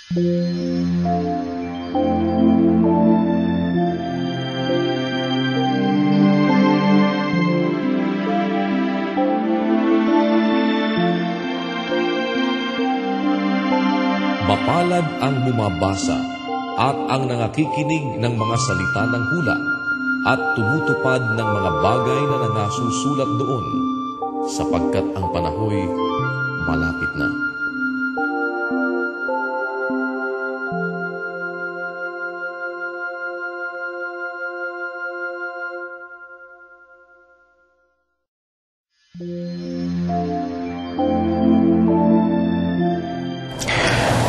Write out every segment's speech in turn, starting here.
Mapalad ang bumabasa at ang nangakikinig ng mga salita ng hula at tumutupad ng mga bagay na nangasusulat doon, sapagkat ang panahoy malapit na.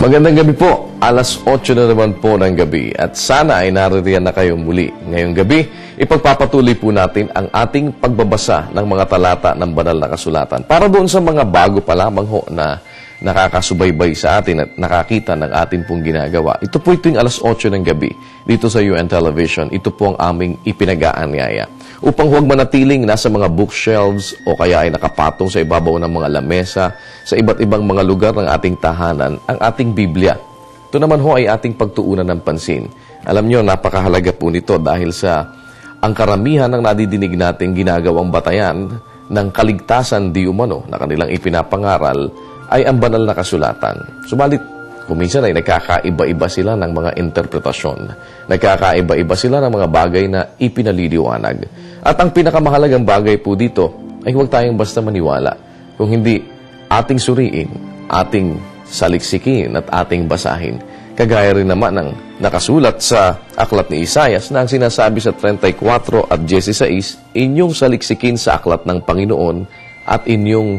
Magandang gabi po. Alas 8 na naman po ng gabi at sana ay naririyan na kayo muli. Ngayong gabi, ipagpapatuloy po natin ang ating pagbabasa ng mga talata ng banal na kasulatan. Para doon sa mga bago pa lamang ho na nakakasubaybay sa atin at nakakita ng atin pong ginagawa. Ito po ito yung alas 8 ng gabi dito sa UN Television. Ito po ang aming ipinag-aanyaya. Upang huwag manatiling nasa mga bookshelves o kaya ay nakapatong sa ibabaw ng mga lamesa sa iba't ibang mga lugar ng ating tahanan ang ating Biblia. Ito naman ho ay ating pagtuunan ng pansin. Alam nyo, napakahalaga po nito dahil sa ang karamihan ng nadidinig nating ginagawang batayan ng kaligtasan di umano na kanilang ipinapangaral ay ang banal na kasulatan. Subalit, kuminsan ay nagkakaiba-iba sila ng mga interpretasyon. Nagkakaiba-iba sila ng mga bagay na ipinaliliwanag. At ang pinakamahalagang bagay po dito ay huwag tayong basta maniwala. Kung hindi ating suriin, ating saliksikin at ating basahin. Kagaya rin naman ng nakasulat sa aklat ni Isaias na ang sinasabi sa 34 at 16, inyong saliksikin sa aklat ng Panginoon at inyong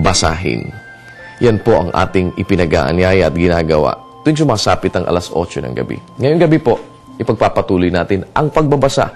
basahin. Yan po ang ating ipinag-aanyaya at ginagawa tuwing sumasapit ang alas 8 ng gabi. Ngayong gabi po, ipagpapatuloy natin ang pagbabasa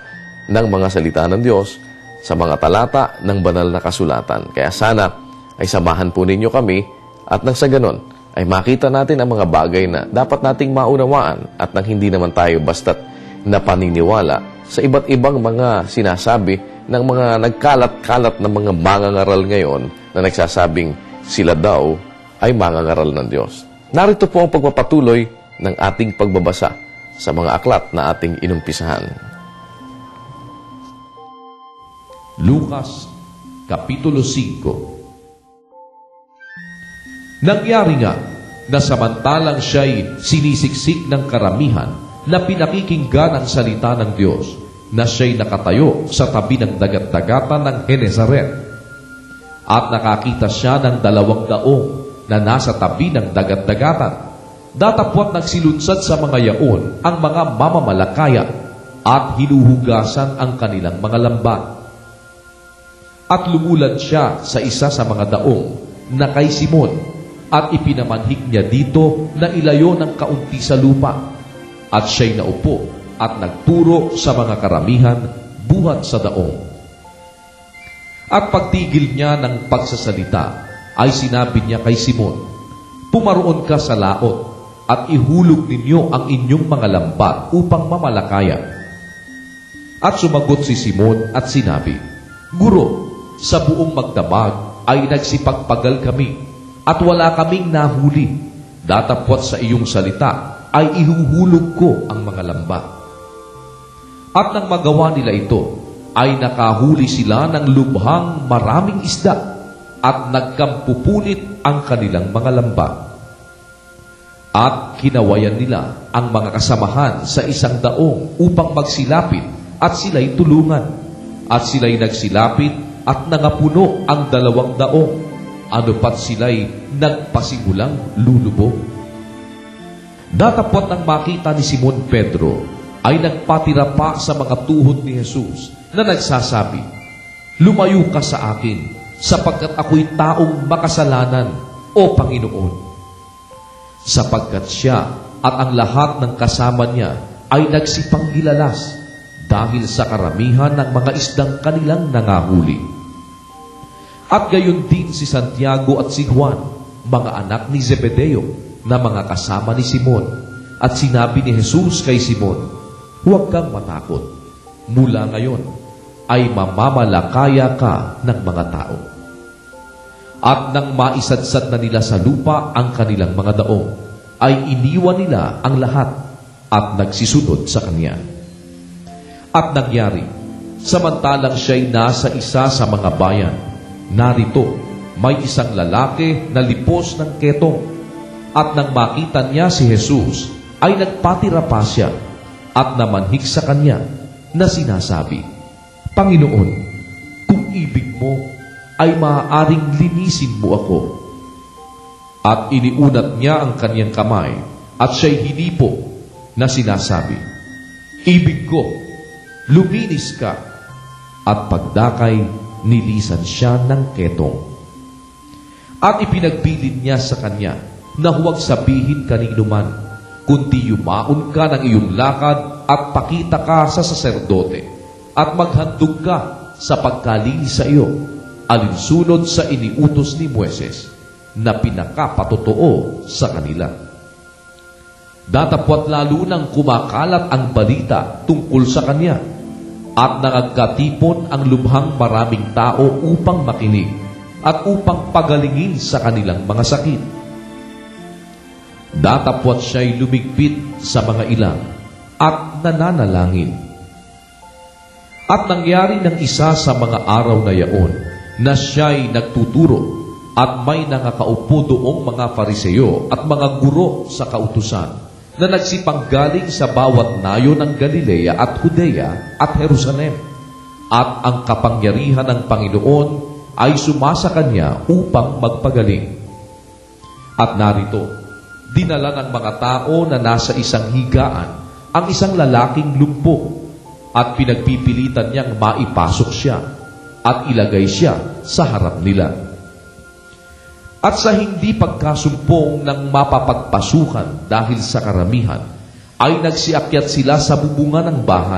ng mga salita ng Diyos sa mga talata ng banal na kasulatan. Kaya sana ay samahan po ninyo kami at nang sa ganon ay makita natin ang mga bagay na dapat nating maunawaan at nang hindi naman tayo basta't napaniniwala sa iba't ibang mga sinasabi ng mga nagkalat-kalat na mga mangangaral ngayon na nagsasabing sila daw ay mangangaral ng Diyos. Narito po ang pagpapatuloy ng ating pagbabasa sa mga aklat na ating inumpisahan. Lucas, Kapitulo 5. Nangyari nga na samantalang siya'y sinisiksik ng karamihan na pinakikinggan ang salita ng Diyos, na siya'y nakatayo sa tabi ng dagat-dagatan ng Genesaret. At nakakita siya ng 2 daong na nasa tabi ng dagat-dagatan. Datapwat nagsilunsad sa mga yaon ang mga mamamalakaya at hinuhugasan ang kanilang mga lambat. At lumulad siya sa isa sa mga daong na kay Simon at ipinamanhik niya dito na ilayo ng kaunti sa lupa. At siya'y naupo at nagturo sa mga karamihan buhat sa daong. At pagtigil niya ng pagsasalita, ay sinabi niya kay Simon, pumaroon ka sa laot at ihulog ninyo ang inyong mga lambat upang mamalakaya. At sumagot si Simon at sinabi, Guro, sa buong magdamag ay nagsipagpagal kami at wala kaming nahuli. Datapwat sa iyong salita ay ihuhulog ko ang mga lambat. At nang magawa nila ito, ay nakahuli sila ng lubhang maraming isda at nagkampupunit ang kanilang mga lambat. At kinawayan nila ang mga kasamahan sa 100 upang magsilapit at sila'y tulungan. At sila'y nagsilapit at nangapuno ang 200, ano pat sila'y nagpasimulang lulubog. Datapwat nang makita ni Simon Pedro, ay nagpatira pa sa mga tuhod ni Jesus na nagsasabi, lumayo ka sa akin, sapagkat ako'y taong makasalanan, o Panginoon. Sapagkat siya at ang lahat ng kasama niya ay nagsipanggilalas dahil sa karamihan ng mga isdang kanilang nangahuli. At gayon din si Santiago at si Juan, mga anak ni Zebedeo, na mga kasama ni Simon. At sinabi ni Jesus kay Simon, huwag kang matakot. Mula ngayon ay mamamalakaya ka ng mga tao. At nang maisadsad na nila sa lupa ang kanilang mga daong, ay iniwan nila ang lahat at nagsisunod sa kanya. At nangyari, samantalang siya'y nasa isa sa mga bayan, narito may isang lalaki na lipos ng ketong. At nang makita niya si Jesus, ay nagpatira pa siya at namanhik sa kanya na sinasabi, Panginoon, kung ibig mo, ay maaaring linisin mo ako. At iniunat niya ang kanyang kamay at siya'y hinipo na sinasabi, Ibig ko, luminis ka. At pagdakay, nilisan siya ng ketong. At ipinagbilin niya sa kanya na huwag sabihin kanino man, kundi yumaon ka ng iyong lakad at pakita ka sa saserdote at maghandog ka sa pagkalinis sa iyo, alinsunod sa iniutos ni Moises na pinakapatotoo sa kanila. Datapwat lalo nang kumakalat ang balita tungkol sa kanya at nangagkatipon ang lubhang maraming tao upang makinig at upang pagalingin sa kanilang mga sakit. Datapwat siya'y lumigpit sa mga ilang at nananalangin. At nangyari ng isa sa mga araw na yaon na siya'y nagtuturo at may nangakaupo doong mga Fariseo at mga guro sa kautusan na nagsipanggaling sa bawat nayo ng Galilea at Judea at Jerusalem. At ang kapangyarihan ng Panginoon ay sumasa kanya upang magpagaling. At narito, dinala ng mga tao na nasa isang higaan ang isang lalaking lumpo at pinagpipilitan niyang maipasok siya at ilagay siya sa harap nila. At sa hindi pagkasumpong ng mapapagpasukan dahil sa karamihan, ay nagsiakyat sila sa bubungan ng bahay